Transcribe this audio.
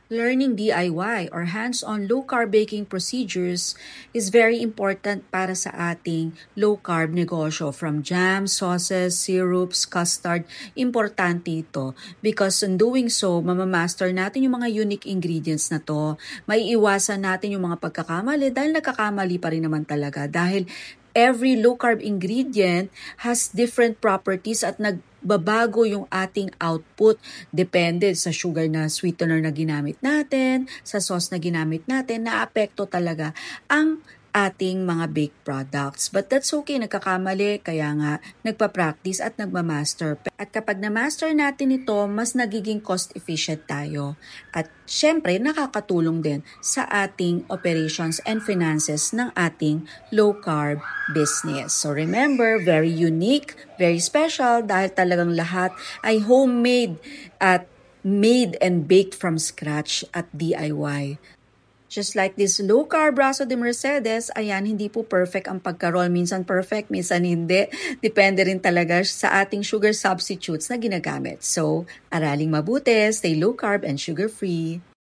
Learning DIY or hands-on low-carb baking procedures is very important para sa ating low-carb negosyo. From jams, sauces, syrups, custard, importante ito. Because in doing so, mamamaster natin yung mga unique ingredients na to. Maiiwasan natin yung mga pagkakamali dahil nagkakamali pa rin naman talaga. Dahil every low-carb ingredient has different properties at nagbabago yung ating output. Depende sa sugar na sweetener na ginamit natin, sa sauce na ginamit natin, naapekto talaga ang ating mga baked products. But that's okay, nagkakamali, kaya nga nagpa-practice at nagmamaster. At kapag na-master natin ito, mas nagiging cost-efficient tayo. At syempre, nakakatulong din sa ating operations and finances ng ating low-carb business. So remember, very unique, very special dahil talagang lahat ay homemade at made and baked from scratch at DIY. Just like this low-carb braso de Mercedes, ayan, hindi po perfect ang pagka-roll. Minsan perfect, minsan hindi. Depende rin talaga sa ating sugar substitutes na ginagamit. So, araling mabuti, stay low-carb and sugar-free.